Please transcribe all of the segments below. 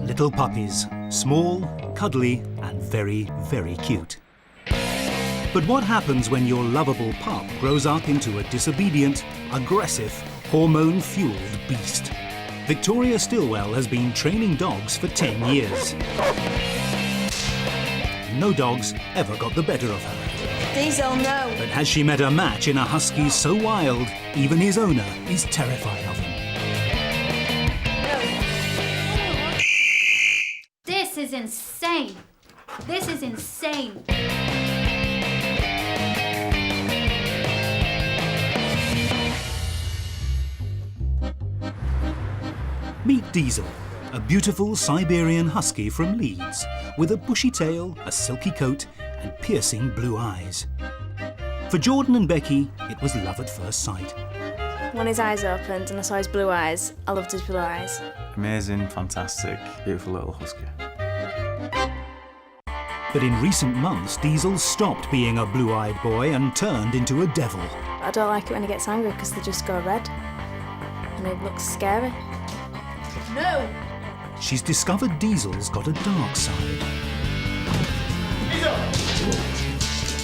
little puppies, small, cuddly and very, very cute. But what happens when your lovable pup grows up into a disobedient, aggressive, hormone-fueled beast? Victoria Stilwell has been training dogs for 10 years. No dogs ever got the better of her. Diesel, no. But has she met a match in a husky so wild, even his owner is terrified of him? This is insane. This is insane. Meet Diesel, a beautiful Siberian husky from Leeds, with a bushy tail, a silky coat and piercing blue eyes. For Jordan and Becky, it was love at first sight. When his eyes opened and I saw his blue eyes, I loved his blue eyes. Amazing, fantastic, beautiful little husky. But in recent months, Diesel stopped being a blue-eyed boy and turned into a devil. I don't like it when he gets angry because they just go red. And it looks scary. No! She's discovered Diesel's got a dark side.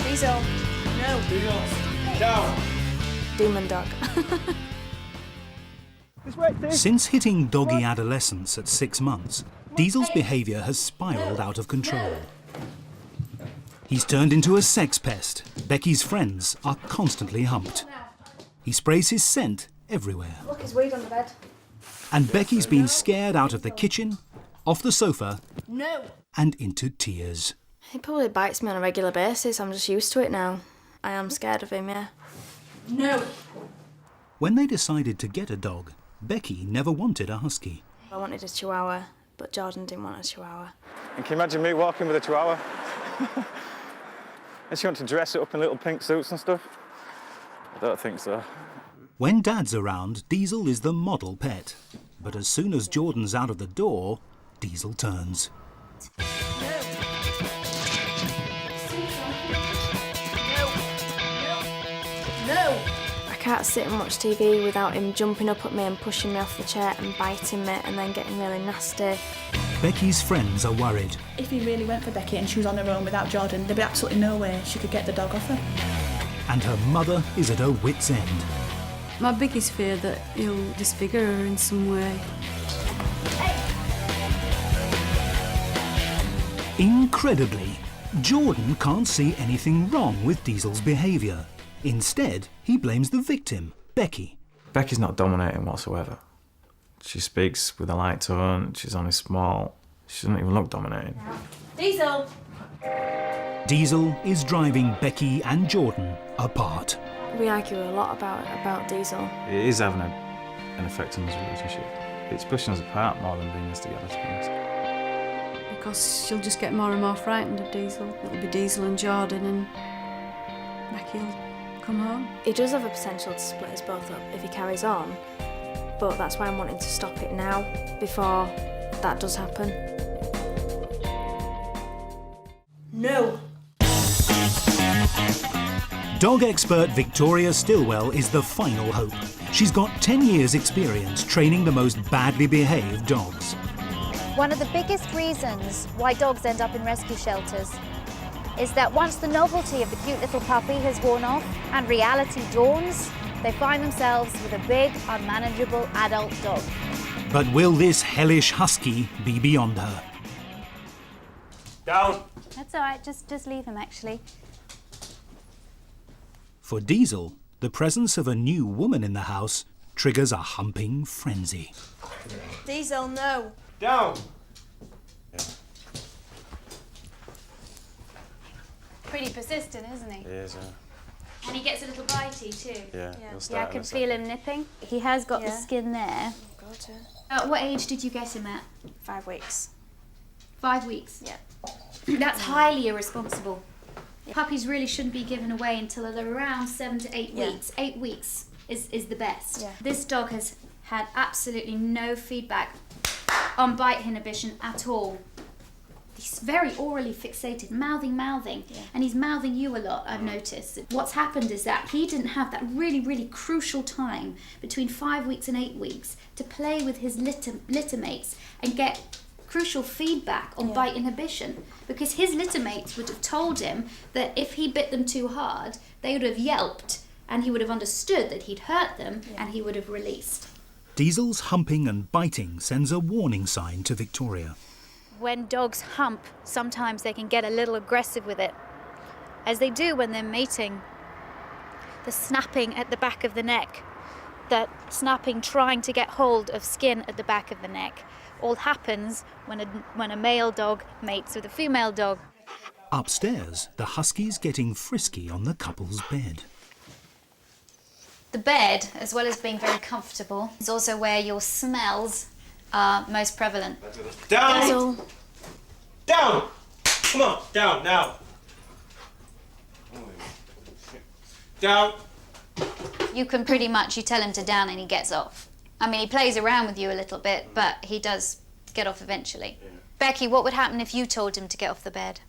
Diesel, no. Diesel, down. Demon dog. Since hitting doggy adolescence at 6 months, Diesel's behaviour has spiralled out of control. He's turned into a sex pest. Becky's friends are constantly humped. He sprays his scent everywhere. Look, his weed on the bed. And Becky's been scared out of the kitchen, off the sofa, No! and into tears. He probably bites me on a regular basis. I'm just used to it now. I am scared of him, yeah. No! When they decided to get a dog, Becky never wanted a husky. I wanted a chihuahua, but Jordan didn't want a chihuahua. And can you imagine me walking with a chihuahua? And she wants to dress it up in little pink suits and stuff? I don't think so. When Dad's around, Diesel is the model pet. But as soon as Jordan's out of the door, Diesel turns. No! I can't sit and watch TV without him jumping up at me and pushing me off the chair and biting me and then getting really nasty. Becky's friends are worried. If he really went for Becky and she was on her own without Jordan, there'd be absolutely no way she could get the dog off her. And her mother is at her wit's end. My biggest fear that he'll disfigure her in some way. Incredibly, Jordan can't see anything wrong with Diesel's behaviour. Instead, he blames the victim, Becky. Becky's not dominating whatsoever. She speaks with a light tone, she's only small, she doesn't even look dominating. Diesel! Diesel is driving Becky and Jordan apart. We argue a lot about Diesel. It is having an effect on this relationship. It's pushing us apart more than bringing us together, to be honest. Because she'll just get more and more frightened of Diesel. It'll be Diesel and Jordan and Becky'll come home. He does have a potential to split us both up if he carries on, but that's why I'm wanting to stop it now, before that does happen. No! Dog expert Victoria Stilwell is the final hope. She's got 10 years' experience training the most badly behaved dogs. One of the biggest reasons why dogs end up in rescue shelters is that once the novelty of the cute little puppy has worn off and reality dawns, they find themselves with a big, unmanageable adult dog. But will this hellish husky be beyond her? Down. That's all right, just leave him actually. For Diesel, the presence of a new woman in the house triggers a humping frenzy. Diesel, no. Down. Pretty persistent, isn't he? It is, And he gets a little bitey too. yeah. Yeah, I can feel him nipping. He has got the Yeah. skin there. What age did you get him at? 5 weeks. 5 weeks? Yeah. That's highly irresponsible. Puppies really shouldn't be given away until they're around 7 to 8 Yeah. weeks. 8 weeks is the best. Yeah. This dog has had absolutely no feedback on bite inhibition at all. He's very orally fixated, mouthing, and he's mouthing you a lot, I've noticed. What's happened is that he didn't have that really, really crucial time between 5 weeks and 8 weeks to play with his litter mates and get crucial feedback on bite inhibition, because his litter mates would have told him that if he bit them too hard, they would have yelped, and he would have understood that he'd hurt them, and he would have released. Diesel's humping and biting sends a warning sign to Victoria. When dogs hump, sometimes they can get a little aggressive with it, as they do when they're mating. The snapping at the back of the neck, that snapping trying to get hold of skin at the back of the neck, all happens when a male dog mates with a female dog. Upstairs, the Husky's getting frisky on the couple's bed. The bed, as well as being very comfortable, is also where your smells are most prevalent. Down! Diesel. Down! Come on, down now. Down. You can pretty much, you tell him to down and he gets off. I mean, he plays around with you a little bit, but he does get off eventually. Yeah. Becky, what would happen if you told him to get off the bed?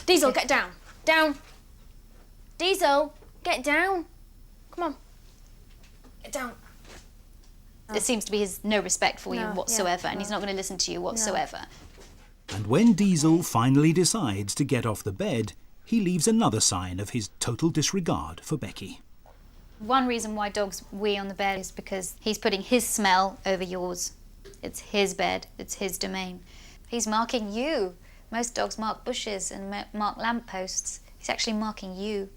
Diesel, get down. Down. Diesel, get down. Come on. Get down. There seems to be no respect for you whatsoever, and no. he's not going to listen to you whatsoever. And when Diesel finally decides to get off the bed, he leaves another sign of his total disregard for Becky. One reason why dogs wee on the bed is because he's putting his smell over yours. It's his bed, it's his domain. He's marking you. Most dogs mark bushes and mark lampposts. He's actually marking you.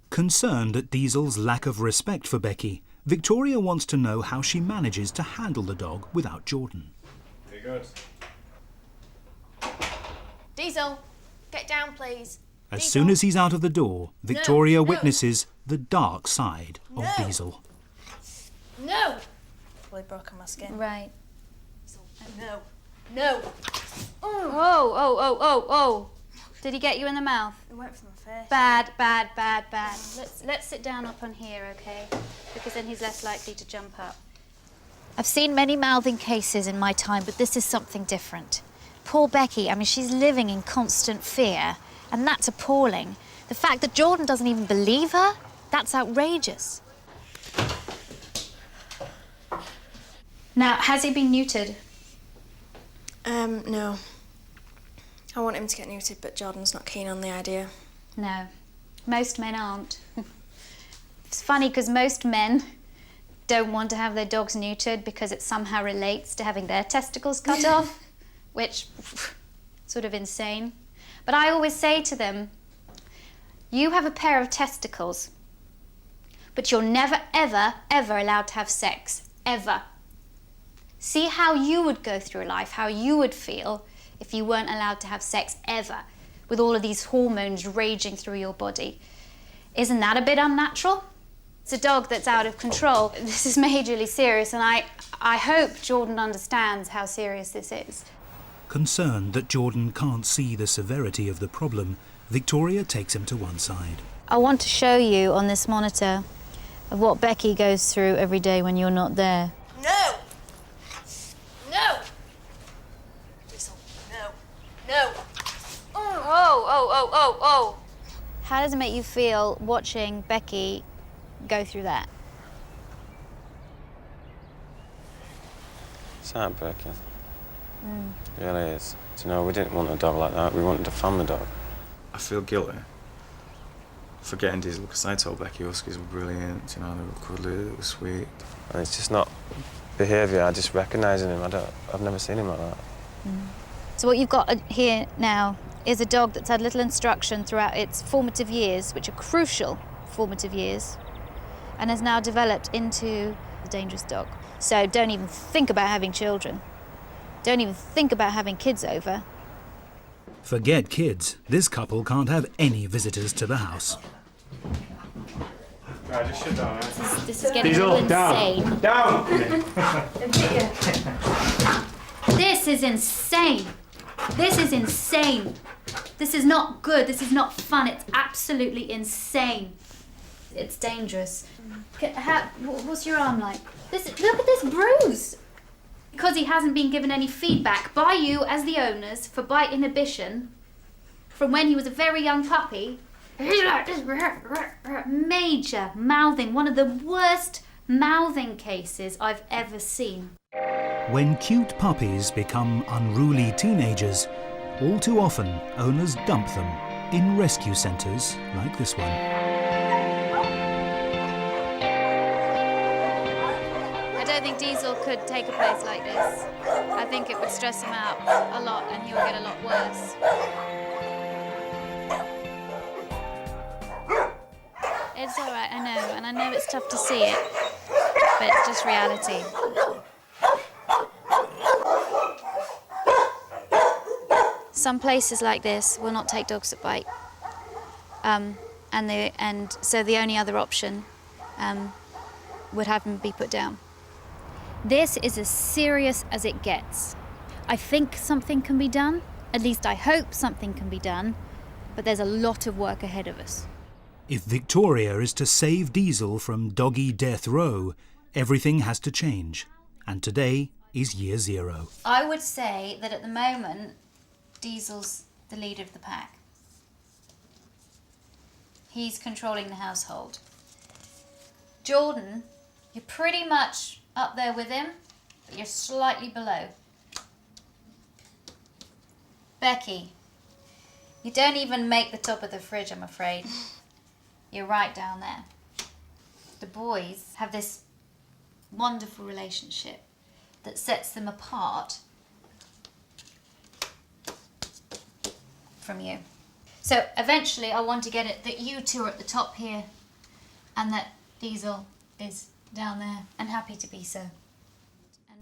Concerned at Diesel's lack of respect for Becky, Victoria wants to know how she manages to handle the dog without Jordan. Very good. Diesel, get down, please. As Diesel. soon as he's out of the door, Victoria No. witnesses the dark side of No. Diesel. No. Probably broken my skin. Right. No. No. Oh. Did he get you in the mouth? It went for my face. Bad. Let's sit down up on here, okay? Because then he's less likely to jump up. I've seen many mouthing cases in my time, but this is something different. Poor Becky, I mean, she's living in constant fear, and that's appalling. The fact that Jordan doesn't even believe her, that's outrageous. Now, has he been neutered? No. I want him to get neutered, but Jordan's not keen on the idea. No. Most men aren't. It's funny because most men don't want to have their dogs neutered because it somehow relates to having their testicles cut off, which sort of insane. But I always say to them, you have a pair of testicles, but you're never, ever, ever allowed to have sex, ever. See how you would go through life, how you would feel if you weren't allowed to have sex ever, with all of these hormones raging through your body. Isn't that a bit unnatural? It's a dog that's out of control. This is majorly serious, and I hope Jordan understands how serious this is. Concerned that Jordan can't see the severity of the problem, Victoria takes him to one side. I want to show you on this monitor of what Becky goes through every day when you're not there. No! No! Diesel, no. No! Oh. How does it make you feel watching Becky go through that? It's heartbreaking. It really is. You know, we didn't want a dog like that. We wanted a family dog. I feel guilty for getting Diesel because I told Becky Huskies were brilliant, you know, they were cuddly, they were sweet. And it's just not behaviour, I just recognising him. I've never seen him like that. So what you've got here now is a dog that's had little instruction throughout its formative years, which are crucial formative years, and has now developed into a dangerous dog. So don't even think about having children. Don't even think about having kids over. Forget kids. This couple can't have any visitors to the house. Right, just shut down, right? This is getting a little insane. Down! This is insane. This is insane. This is not good. This is not fun. It's absolutely insane. It's dangerous. What's your arm like? Look at this bruise. Because he hasn't been given any feedback by you as the owners for bite inhibition from when he was a very young puppy, he's like this major mouthing, one of the worst mouthing cases I've ever seen. When cute puppies become unruly teenagers, all too often owners dump them in rescue centres like this one. I don't think Diesel could take a place like this. I think it would stress him out a lot and he would get a lot worse. It's all right, I know, and I know it's tough to see it, but it's just reality. Some places like this will not take dogs that bite, and so the only other option would have them be put down. This is as serious as it gets. I think something can be done, at least I hope something can be done, but there's a lot of work ahead of us. If Victoria is to save Diesel from doggy death row, everything has to change. And today is year 0. I would say that at the moment, Diesel's the leader of the pack. He's controlling the household. Jordan, you're pretty much up there with him, but you're slightly below. Becky, you don't even make the top of the fridge, I'm afraid. You're right down there. The boys have this wonderful relationship that sets them apart from you. So eventually I want to get it that you two are at the top here and that Diesel is down there, and happy to be so.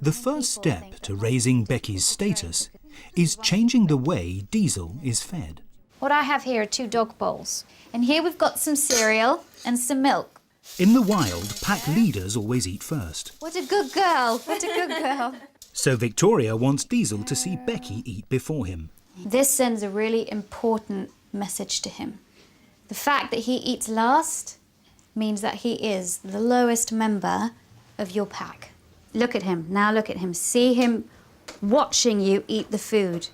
The first step to raising Becky's status is changing the way Diesel is fed. What I have here are 2 dog bowls, and here we've got some cereal and some milk. In the wild, pack leaders always eat first. What a good girl, what a good girl. So Victoria wants Diesel to see Becky eat before him. This sends a really important message to him. The fact that he eats last means that he is the lowest member of your pack. Look at him, now look at him. See him watching you eat the food.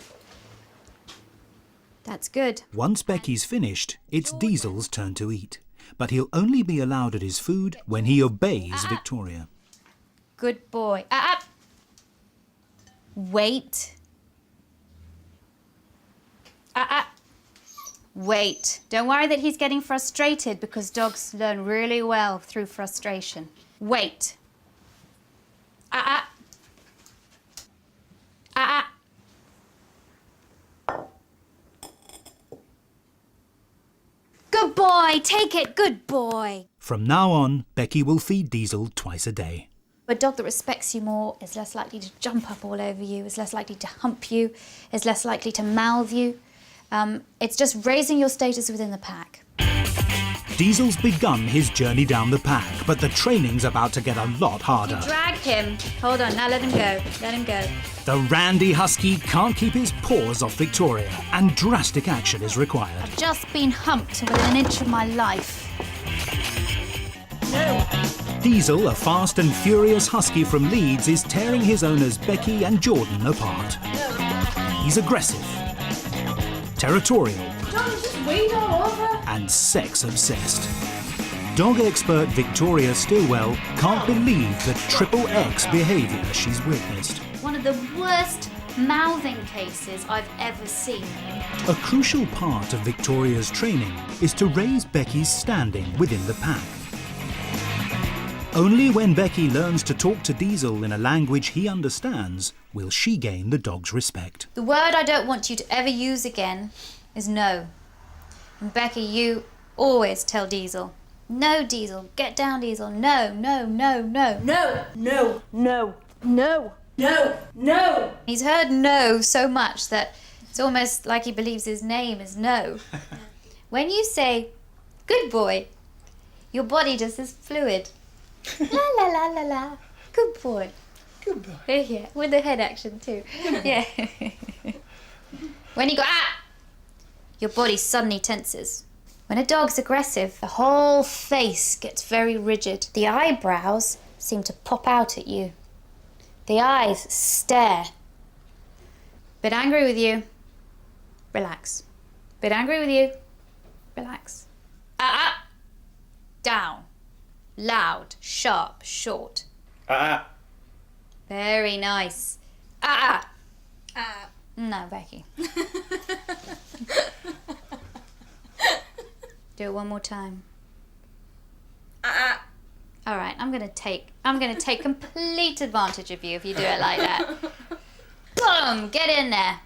That's good. Once Becky's finished, it's Diesel's turn to eat. But he'll only be allowed at his food when he obeys Victoria. Good boy. Wait. Wait. Don't worry that he's getting frustrated, because dogs learn really well through frustration. Wait. Good boy. Take it. Good boy. From now on, Becky will feed Diesel twice a day. A dog that respects you more is less likely to jump up all over you, is less likely to hump you, is less likely to mouth you. It's just raising your status within the pack. Diesel's begun his journey down the pack, but the training's about to get a lot harder. You drag him. Hold on, now let him go. Let him go. The randy Husky can't keep his paws off Victoria, and drastic action is required. I've just been humped within an inch of my life. No. Diesel, a fast and furious Husky from Leeds, is tearing his owners Becky and Jordan apart. He's aggressive, territorial, and sex-obsessed. Dog expert Victoria Stilwell can't believe the XXX behaviour she's witnessed. One of the worst mouthing cases I've ever seen. A crucial part of Victoria's training is to raise Becky's standing within the pack. Only when Becky learns to talk to Diesel in a language he understands will she gain the dog's respect. The word I don't want you to ever use again is no. And Becky, you always tell Diesel, no, Diesel, get down, Diesel, no, no, no, no. No, no, no, no, no, no. He's heard no so much that it's almost like he believes his name is no. When you say, good boy, your body just is fluid. La la la la la. Good boy. Good boy. Yeah, with the head action too. Yeah. When you go your body suddenly tenses. When a dog's aggressive, the whole face gets very rigid. The eyebrows seem to pop out at you. The eyes stare. Bit angry with you. Relax. Bit angry with you. Relax. Down. Loud, sharp, short. Very nice. Ah! Ah! No, Becky. Do it one more time. Ah! All right, I'm gonna take complete advantage of you if you do it like that. Boom! Get in there.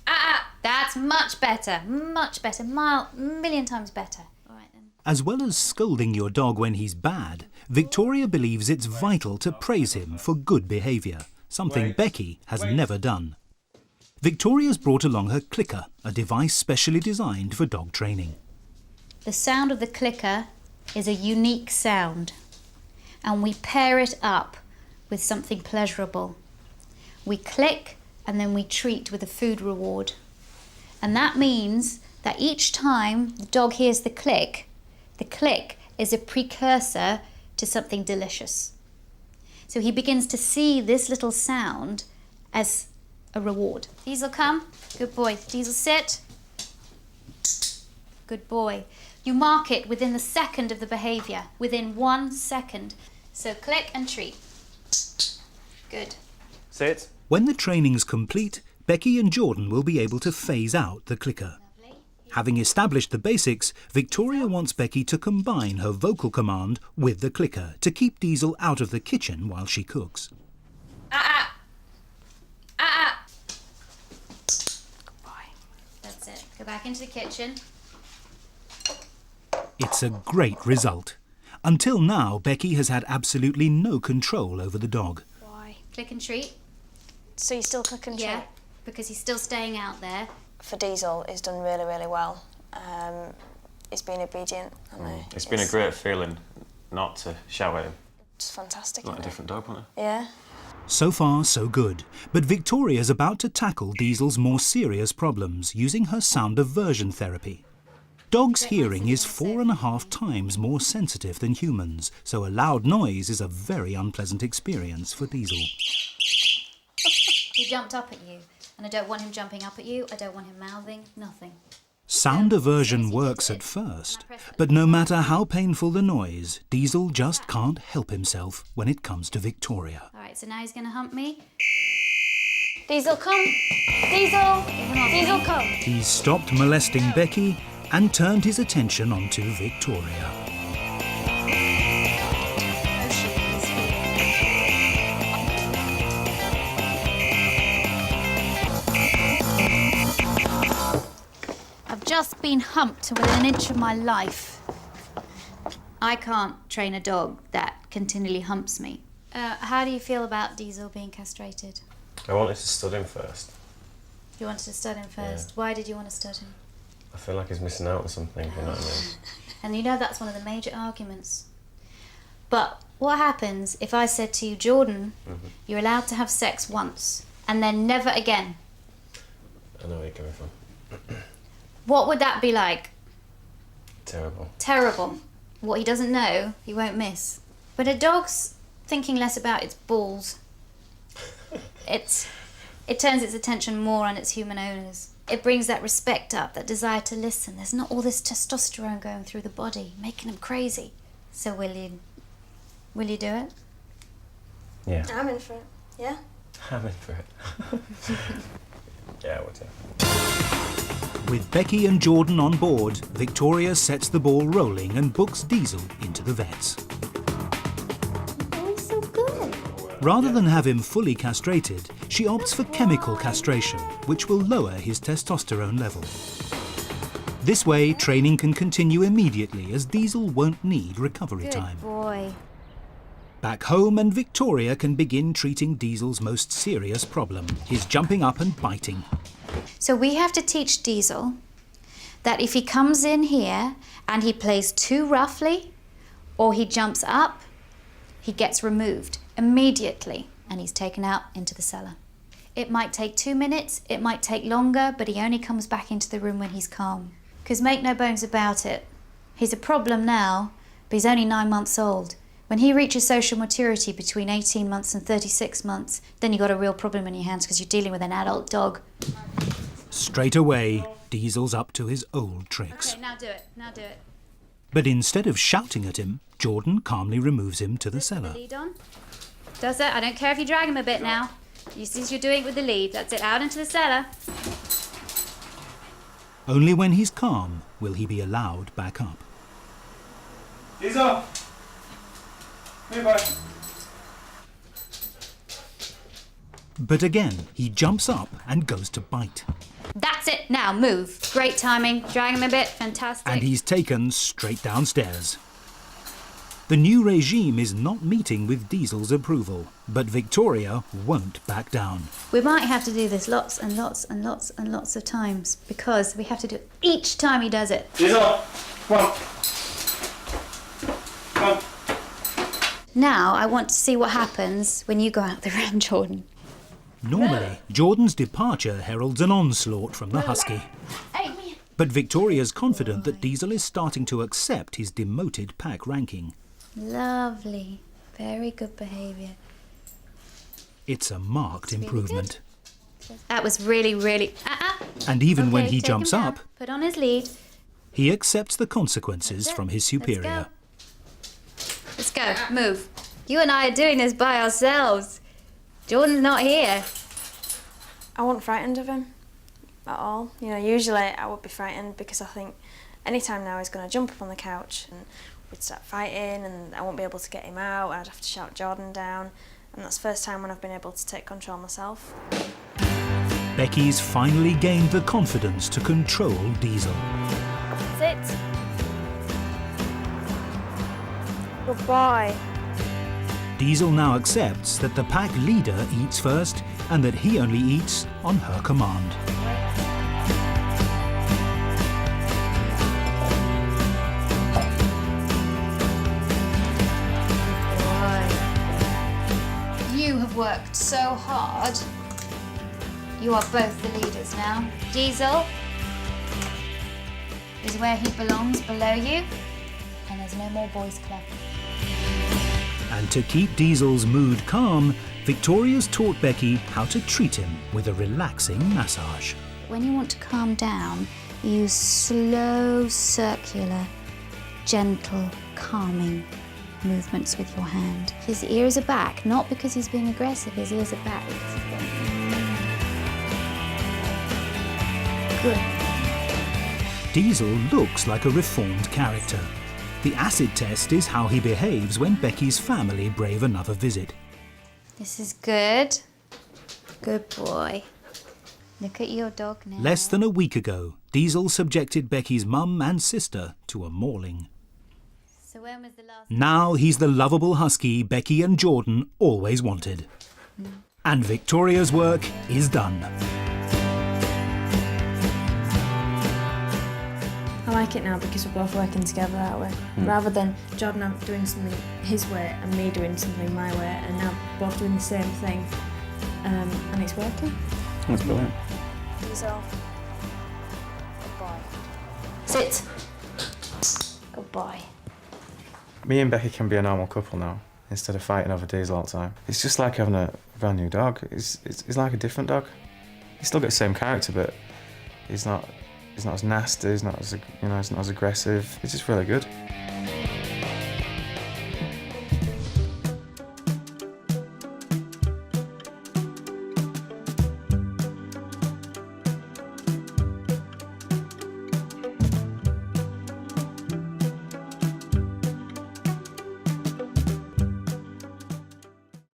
Ah! That's much better. Much better. Million times better. All right then. As well as scolding your dog when he's bad, Victoria believes it's vital to praise him for good behaviour, something Becky has never done. Victoria's brought along her clicker, a device specially designed for dog training. The sound of the clicker is a unique sound, and we pair it up with something pleasurable. We click and then we treat with a food reward. And that means that each time the dog hears the click is a precursor to something delicious. So he begins to see this little sound as a reward. Diesel, come. Good boy. Diesel, sit. Good boy. You mark it within the second of the behaviour, within 1 second. So click and treat. Good. Sit. When the training's complete, Becky and Jordan will be able to phase out the clicker. Lovely. Having established the basics, Victoria wants Becky to combine her vocal command with the clicker to keep Diesel out of the kitchen while she cooks. Ah, ah. Ah, ah. Good boy. That's it. Go back into the kitchen. It's a great result. Until now, Becky has had absolutely no control over the dog. Why? Click and treat. So you still click and treat? Yeah, because he's still staying out there. For Diesel, he's done really, really well. He's been obedient. It's been a great feeling not to shout at him. It's fantastic. Like a different dog, wasn't it? Yeah. So far, so good. But Victoria's about to tackle Diesel's more serious problems using her sound aversion therapy. Dogs' hearing is 4.5 times more sensitive than humans, so a loud noise is a very unpleasant experience for Diesel. He jumped up at you, and I don't want him jumping up at you. I don't want him mouthing, nothing. Sound aversion works at first, but no matter how painful the noise, Diesel just can't help himself when it comes to Victoria. All right, so now he's going to hump me. Diesel, come! Diesel! Diesel, come! He's stopped molesting Becky and turned his attention onto Victoria. I've just been humped within an inch of my life. I can't train a dog that continually humps me. How do you feel about Diesel being castrated? I wanted to stud him first. You wanted to stud him first. Yeah. Why did you want to stud him? I feel like he's missing out on something, you know what I mean? And you know that's one of the major arguments. But what happens if I said to you, Jordan, you're allowed to have sex once and then never again? I know where you're coming from. What would that be like? Terrible. Terrible. What he doesn't know, he won't miss. But a dog's thinking less about its balls. It turns its attention more on its human owners. It brings that respect up, that desire to listen. There's not all this testosterone going through the body, making him crazy. So will you do it? Yeah. I'm in for it. Yeah? I'm in for it. Yeah, I would do. With Becky and Jordan on board, Victoria sets the ball rolling and books Diesel into the vets. Oh, he's so good. Rather than have him fully castrated, she opts for chemical castration, which will lower his testosterone level. This way, training can continue immediately as Diesel won't need recovery time. Good boy. Back home, and Victoria can begin treating Diesel's most serious problem, his jumping up and biting. So we have to teach Diesel that if he comes in here and he plays too roughly or he jumps up, he gets removed immediately and he's taken out into the cellar. It might take 2 minutes, it might take longer, but he only comes back into the room when he's calm. Because make no bones about it, he's a problem now, but he's only 9 months old. When he reaches social maturity between 18 months and 36 months, then you've got a real problem in your hands because you're dealing with an adult dog. Straight away, Diesel's up to his old tricks. Okay, now do it, now do it. But instead of shouting at him, Jordan calmly removes him to the cellar. Lead on. Does it? I don't care if you drag him a bit now. You see you're doing it with the lead. That's it, out into the cellar. Only when he's calm will he be allowed back up. Diesel! Move back. But again, he jumps up and goes to bite. That's it, now move. Great timing, drag him a bit, fantastic. And he's taken straight downstairs. The new regime is not meeting with Diesel's approval, but Victoria won't back down. We might have to do this lots and lots and lots and lots of times because we have to do it each time he does it. Diesel! Come on. Come on. Now I want to see what happens when you go out the round, Jordan. Normally, Jordan's departure heralds an onslaught from the Husky. But Victoria's confident that Diesel is starting to accept his demoted pack ranking. Lovely. Very good behaviour. It's a marked improvement. That was really, really... And even when Okay, he take jumps him down. up, Put on his lead. he accepts the consequences from his superior. Let's go. Move. You and I are doing this by ourselves. Jordan's not here. I wasn't frightened of him at all. You know, usually I would be frightened because I think any time now he's going to jump up on the couch and we'd start fighting and I won't be able to get him out. I'd have to shout Jordan down. And that's the first time when I've been able to take control myself. Becky's finally gained the confidence to control Diesel. Sit. Good boy. Diesel now accepts that the pack leader eats first and that he only eats on her command. You have worked so hard. You are both the leaders now. Diesel is where he belongs, below you, and there's no more boys' club. And to keep Diesel's mood calm, Victoria's taught Becky how to treat him with a relaxing massage. When you want to calm down, you use slow, circular, gentle, calming movements with your hand. His ears are back, not because he's being aggressive, his ears are back because he's going... Good. Diesel looks like a reformed character. The acid test is how he behaves when Becky's family brave another visit. This is good. Good boy. Look at your dog now. Less than a week ago, Diesel subjected Becky's mum and sister to a mauling. So when was the last... Now he's the lovable husky Becky and Jordan always wanted. And Victoria's work is done. I like it now because we're both working together, aren't we? Rather than Jordan doing something his way and me doing something my way, and now both doing the same thing, and it's working. That's brilliant. Diesel. Good boy. Sit. Good boy. Me and Becky can be a normal couple now, instead of fighting over Diesel all the time. It's just like having a brand new dog. It's like a different dog. He still got the same character, but he's not as nasty, he's not as aggressive. It's just really good.